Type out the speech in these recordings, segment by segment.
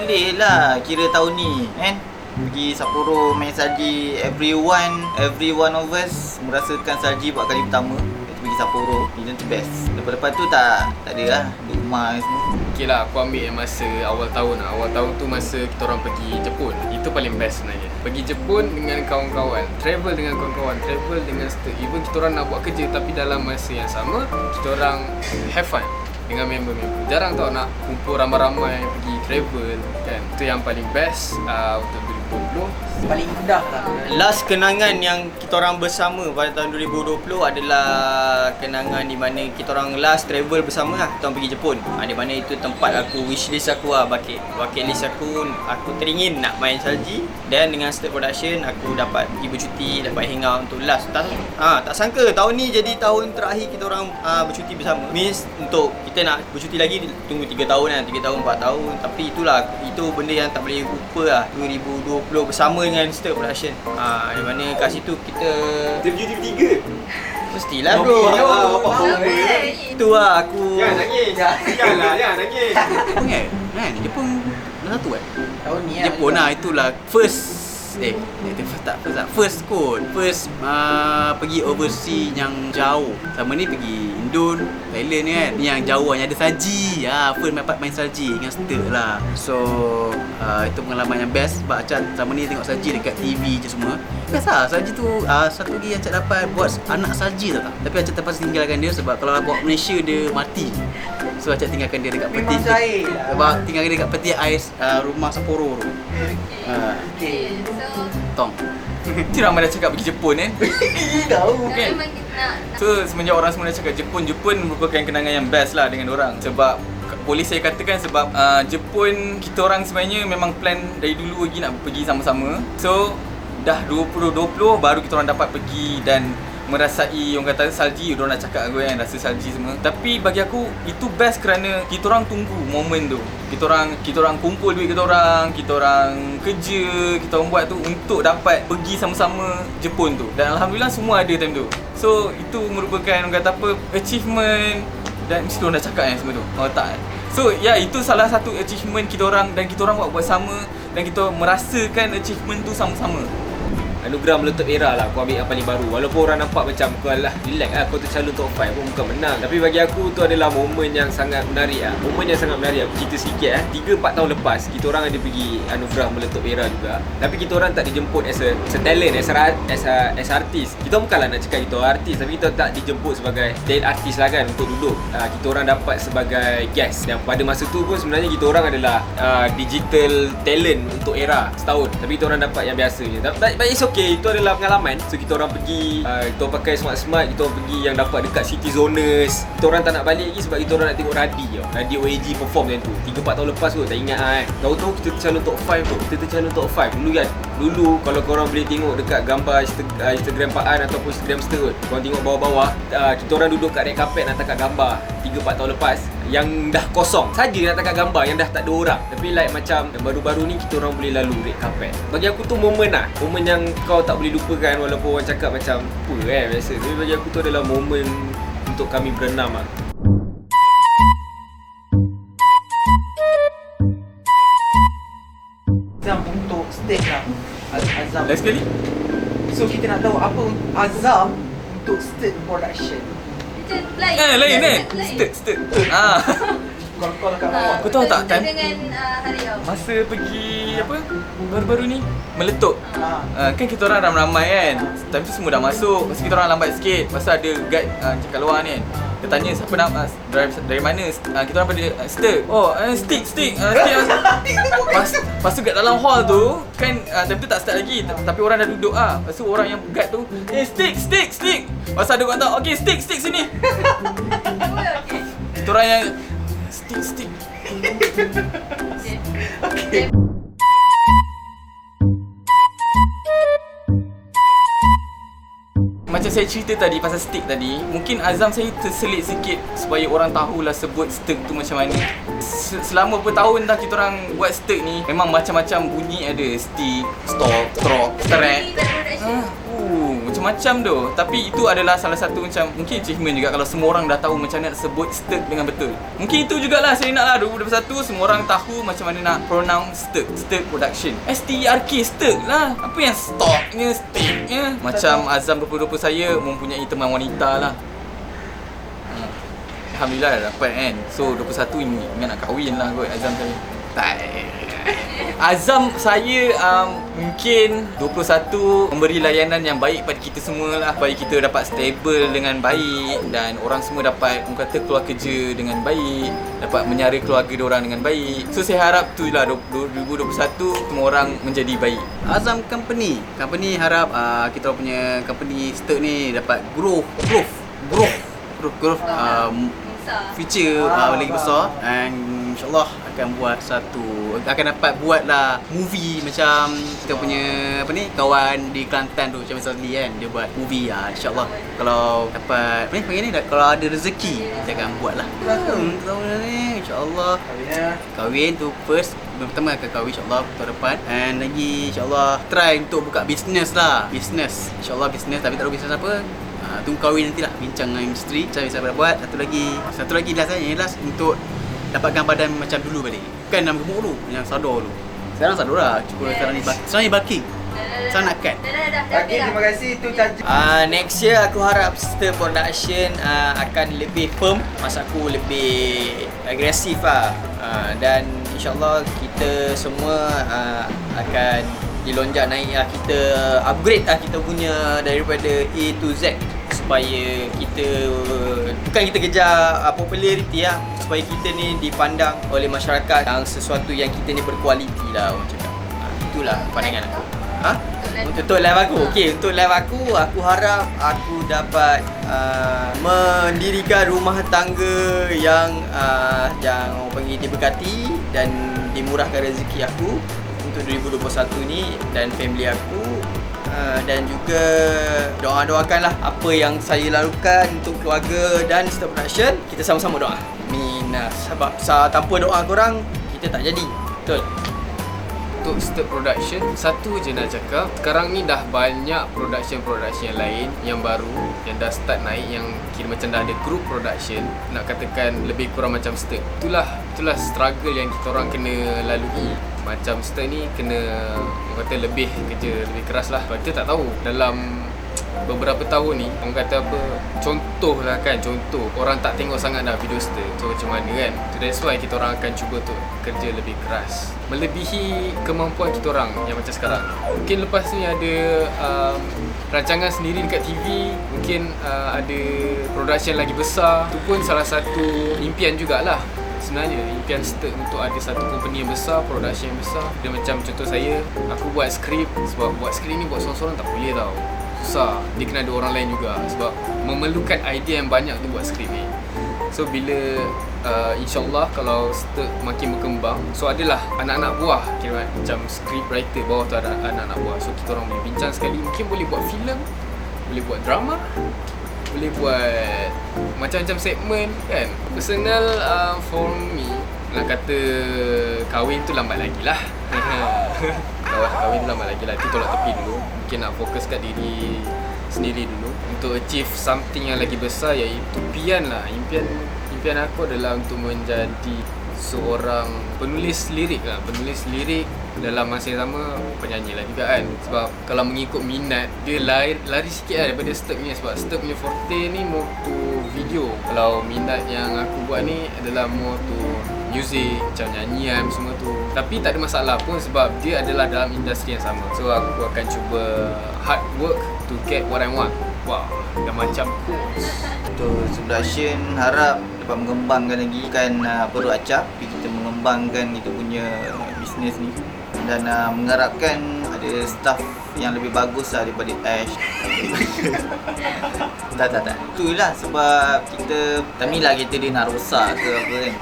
boleh lah kira tahun ni kan. Pergi Sapporo main salji, every one of us merasakan salji buat kali pertama. Itu pergi Sapporo, itu best. Lepas tu tak ada lah, duduk rumah semua. Okay lah, aku ambil yang masa awal tahun lah. Awal tahun tu masa kita orang pergi Jepun. Itu paling best sebenarnya. Pergi Jepun dengan kawan-kawan, travel dengan kawan-kawan, travel dengan staff. Even kita orang nak buat kerja tapi dalam masa yang sama, kita orang have fun dengan member-member. Jarang tau nak kumpul ramai-ramai pergi travel kan. Itu yang paling best untuk 2020. Paling indah lah. Last kenangan yang kita orang bersama pada tahun 2020 adalah kenangan di mana kita orang last travel bersama lah. Kita orang pergi Jepun. Di mana itu tempat aku, wishlist aku lah, bucket list aku teringin nak main salji. Dan dengan State Production aku dapat pergi bercuti, dapat hang out untuk last. Tak sangka tahun ni jadi tahun terakhir kita orang bercuti bersama. Means untuk kita nak bercuti lagi tunggu 3 tahun kan, 3 tahun 4 tahun. Tapi itu benda yang tak boleh lupa lah. 2020 bersama dengan State Production. Di mana kat situ kita bercuti bertiga. Mestilah bro. Itu lah aku. Jangan nangis. Jangan nangis. Jepun kan? Jepun dah satu kan? Tahun ni Jepun lah, itulah first pergi overseas yang jauh. Sama ni pergi Indon, Thailand ni kan. Ni yang jauh yang ada salji. First main salji dengan Stir lah. So itu pengalaman yang best. Sebab Acad sama ni tengok salji dekat TV je semua. Best lah salji tu. Satu lagi Acad dapat buat anak salji tau tak. Tapi Acad terpaksa tinggalkan dia sebab kalau bawa Malaysia dia mati. So Acad tinggalkan dia dekat peti. Sebab tinggalkan dia dekat peti ais rumah Sapporo tu. Tong. Mesti ramai dah cakap pergi Jepun kan. tahu kan. So semenjak orang semua dah cakap Jepun merupakan kenangan yang best lah dengan orang. Sebab boleh saya katakan sebab Jepun kita orang sebenarnya memang plan dari dulu lagi nak pergi sama-sama. So dah 2020 baru kita orang dapat pergi dan merasai orang kata salji. Diorang nak cakap aku kan rasa salji semua. Tapi bagi aku itu best kerana kita orang tunggu momen tu. Kita orang kumpul duit kita orang kerja, kita orang buat tu untuk dapat pergi sama-sama Jepun tu. Dan alhamdulillah semua ada time tu. So itu merupakan orang kata apa achievement dan mesti diorang dah cakap kan semua tu. Tak. So itu salah satu achievement kita orang dan kita orang buat sama dan kita merasakan achievement tu sama-sama. Anugerah meletup era lah aku ambil yang paling baru. Walaupun orang nampak macam kau lah relax lah, kau tercalon top 5 pun bukan menang. Tapi bagi aku tu adalah momen yang sangat menarik lah. Momen yang sangat menarik. Aku cerita sikit 3-4 tahun lepas kita orang ada pergi anugerah meletup era juga. Tapi kita orang tak dijemput as a talent, as artis. Kita bukanlah nak cakap kita artis, tapi kita tak dijemput sebagai talent artis lah kan untuk duduk. Kita orang dapat sebagai guest. Dan pada masa tu pun sebenarnya kita orang adalah digital talent untuk era setahun. Tapi kita orang dapat yang biasa je. But it's okay, itu adalah pengalaman. So kita orang pergi, kita orang pakai smart, kita orang pergi yang dapat dekat City Zoners. Kita orang tak nak balik lagi sebab kita orang nak tengok Radio OAG perform macam tu 3-4 tahun lepas tu, tak ingat kan. Tahu-tahu kita tercalon top 5 tu. Kita tercalon top 5 dulu kan. Dulu kalau korang boleh tengok dekat gambar Instagram Pak An ataupun Instagram Stir kot, korang tengok bawah-bawah, kita orang duduk kat red carpet nak tangkap gambar 3-4 tahun lepas yang dah kosong saja nak tangkap gambar yang dah tak ada orang. Tapi like macam baru-baru ni kita orang boleh lalu red carpet. Bagi aku tu momen lah, momen yang kau tak boleh lupakan walaupun orang cakap macam apa kan biasa. Tapi bagi aku tu adalah momen untuk kami berenam lah. Azam untuk stage lah. Azam. Last sekali. So kita nak tahu apa Azam untuk State Production. Lain State. Call kat bawah. Kau tahu tak kan dengan Hariau masa pergi apa baru-baru ni meletup. Kan kita orang ramai-ramai kan. Time tu semua dah masuk. Masa kita orang lambat sikit. Masa ada guide cakap luar ni kan. Dia tanya siapa nama dari mana. Kita orang pada Stir. Stick. Lepas tu kat dalam hall tu kan time tu tak start lagi. Tapi orang dah duduk Lepas tu orang yang guide tu stick. Lepas ada orang tahu okay stick sini. Kita orang yang stick. Okay. Macam saya cerita tadi pasal stick tadi, mungkin azam saya terselit sikit supaya orang tahulah sebut stick tu macam mana. Selama bertahun dah kita orang buat stick ni, memang macam-macam bunyi ada. Stick, stroke, track. macam-macam tu. Tapi itu adalah salah satu macam mungkin achievement juga kalau semua orang dah tahu macam mana nak sebut Stirk dengan betul. Mungkin itu jugalah saya nak lah 2021 semua orang tahu macam mana nak pronounce Stirk Production. STRK Stirk lah. Apa yang Stocknya, Stirknya. Macam Azam 2020 saya mempunyai teman wanita lah. Alhamdulillah dah dapat kan. So 21 ingat nak kahwin lah kot Azam saya. Tak. Azam saya mungkin 21 memberi layanan yang baik pada kita semua lah, supaya kita dapat stable dengan baik dan orang semua dapat orang kata keluar kerja dengan baik, dapat menyara keluarga diorang dengan baik. So saya harap tu lah 2021 semua orang menjadi baik. Azam Company harap kita punya company Stirk ni dapat growth future lagi besar, and insyaAllah akan dapat buat lah movie macam kita punya kawan di Kelantan tu, macam Sazli kan, dia buat movie insyaAllah kalau dapat kalau ada rezeki kita akan buat lah tahun ni insyaAllah. Kahwin tu first, pertama akan kahwin insyaAllah tahun depan, and lagi insyaAllah try untuk buka bisnes insyaAllah bisnes, tapi tak tahu bisnes apa. Tunggu kahwin nantilah, bincang dengan industri cari siapa nak buat. Satu lagi last untuk dapatkan badan macam dulu balik. Bukan nak gemuk dulu, yang sadar dulu. Sekarang sadar lah, cuba sekarang ni bulking. Sekarang nak cut. Okey, terima kasih tu tajuk. Next year aku harap Stirk Production akan lebih firm, masa aku lebih agresif lah. Dan insyaAllah kita semua akan dilonjak naik lah, kita upgrade lah kita punya daripada A to Z, supaya kita bukan kita kejar populariti lah, supaya kita ni dipandang oleh masyarakat yang sesuatu yang kita ni berkualiti lah orang cakap. Itulah pandangan aku. Untuk live aku. Okey, untuk live aku harap aku dapat mendirikan rumah tangga yang orang panggil diberkati dan dimurahkan rezeki aku untuk 2021 ni dan family aku. Dan juga doakanlah apa yang saya lakukan untuk keluarga dan Stirk Production. Kita sama-sama doa. Amin. Sebab tanpa doa korang kita tak jadi. Betul. Untuk Stirk Production, satu je nak cakap, sekarang ni dah banyak production yang lain yang baru yang dah start naik, yang kira macam dah ada group production, nak katakan lebih kurang macam Stirk. Itulah struggle yang kita orang kena lalui. Macam Stirk ni kena orang kata lebih kerja, lebih keras lah. Sebab kita tak tahu dalam beberapa tahun ni orang kata apa, contoh orang tak tengok sangat dah video Stirk, so macam mana kan. So that's why kita orang akan cuba untuk kerja lebih keras melebihi kemampuan kita orang yang macam sekarang. Mungkin lepas ni ada rancangan sendiri dekat TV, mungkin ada production lagi besar. Itu pun salah satu impian jugalah sebenarnya, impian Stirk untuk ada satu company yang besar, production yang besar. Dia macam contoh saya, aku buat skrip, sebab buat skrip ni buat seorang-seorang tak boleh tau, susah. Dia kena ada orang lain juga, sebab memerlukan idea yang banyak untuk buat skrip ni. So bila insyaAllah kalau Stirk makin berkembang, so adalah anak-anak buah, kira macam script writer bawah tu ada anak-anak buah. So kita orang boleh bincang sekali, mungkin boleh buat filem, boleh buat drama, boleh buat macam-macam segmen kan. Personal for me, nak kata kahwin tu lambat lagi lah. Kahwin tu lambat lagi lah, itu tolak tepi dulu. Mungkin nak fokus kat diri sendiri dulu untuk achieve something yang lagi besar, iaitu impian aku adalah untuk menjadi seorang penulis lirik dalam masa yang sama penyanyi lah juga kan. Sebab kalau mengikut minat dia lari sikit lah daripada Stirk ni, sebab Stirk punya forte ni more to video. Kalau minat yang aku buat ni adalah more to music, macam nyanyian semua tu. Tapi tak ada masalah pun sebab dia adalah dalam industri yang sama. So aku akan cuba hard work to get what I want. Wow, dah macam coach. Untuk Production harap dapat mengembangkan lagi kan perut acap, tapi kita mengembangkan kita punya bisnes ni dan mengharapkan ada staff yang lebih bagus lah daripada Ash. tak itulah sebab kita tamilah kita dia nak rosak ke apa kan.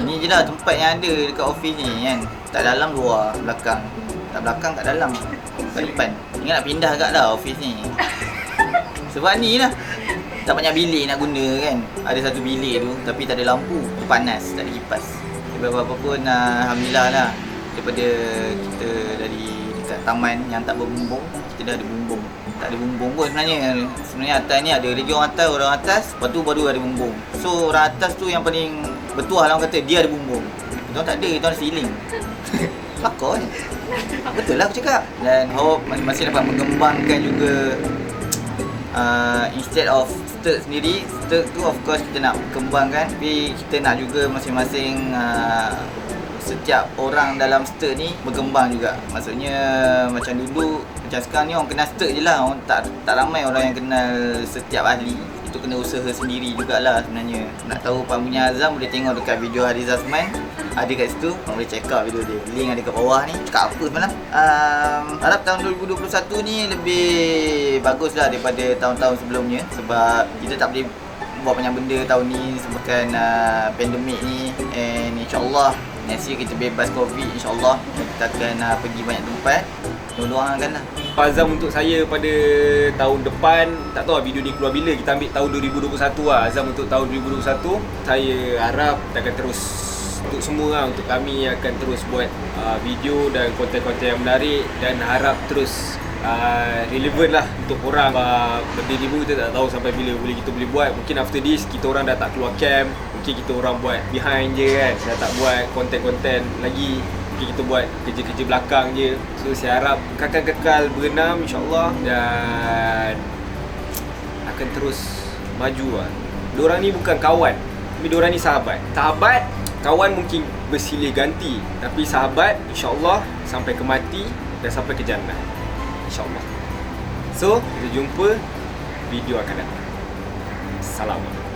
Ini je lah tempat yang ada dekat office ni kan, tak dalam luar, belakang, tak belakang kat dalam, kat depan. Ingat nak pindah kat dah office ni. Sebab ni lah, tak banyak bilik nak guna kan. Ada satu bilik tu tapi tak ada lampu, panas, tak ada kipas. Apa-apa pun alhamdulillah lah, daripada kita dari dekat taman yang tak berbumbung, kita dah ada bumbung. Tak ada bumbung pun sebenarnya. Sebenarnya atas ni ada lagi orang atas, lepas tu baru ada bumbung. So orang atas tu yang paling bertuah lah, orang kata dia ada bumbung. Kita tak ada, kita ada feeling. Kelakar kan? Betul lah aku cakap. Dan Hope masing-masing dapat mengembangkan juga instead of stirk sendiri. Stirk tu of course kita nak kembangkan, tapi kita nak juga masing-masing setiap orang dalam stirk ni berkembang juga. Maksudnya macam dulu, macam sekarang ni orang kenal stirk je lah. Orang tak ramai orang yang kenal setiap ahli. Itu kena usaha sendiri jugalah sebenarnya. Nak tahu Pak punya Azam boleh tengok dekat video Hariz Azman. Ada kat situ, korang boleh check out video dia. Link ada kat bawah ni. Cakap apa semalam? Harap tahun 2021 ni lebih bagus lah daripada tahun-tahun sebelumnya. Sebab kita tak boleh buat banyak benda tahun ni sebabkan pandemik ni. And insyaAllah next year kita bebas COVID, insyaAllah kita akan pergi banyak tempat. Doakan lah. Azam untuk saya pada tahun depan, tak tahu lah video ni keluar bila, kita ambil tahun 2021 lah. Azam untuk tahun 2021, saya harap kita akan terus, untuk semua lah, untuk kami akan terus buat video dan konten-konten yang menarik, dan harap terus relevan lah untuk korang. Benda ni pun kita tak tahu sampai bila kita boleh buat. Mungkin after this kita orang dah tak keluar camp, mungkin kita orang buat behind je kan, dah tak buat konten-konten lagi, mungkin kita buat kerja-kerja belakang je. So saya harap kekal berenam insyaAllah, dan akan terus maju lah. Diorang ni bukan kawan, tapi diorang ni sahabat. Kawan mungkin bersilih ganti, tapi sahabat insyaAllah sampai ke mati dan sampai ke jannah insyaAllah. So kita jumpa video akan datang. Assalamualaikum.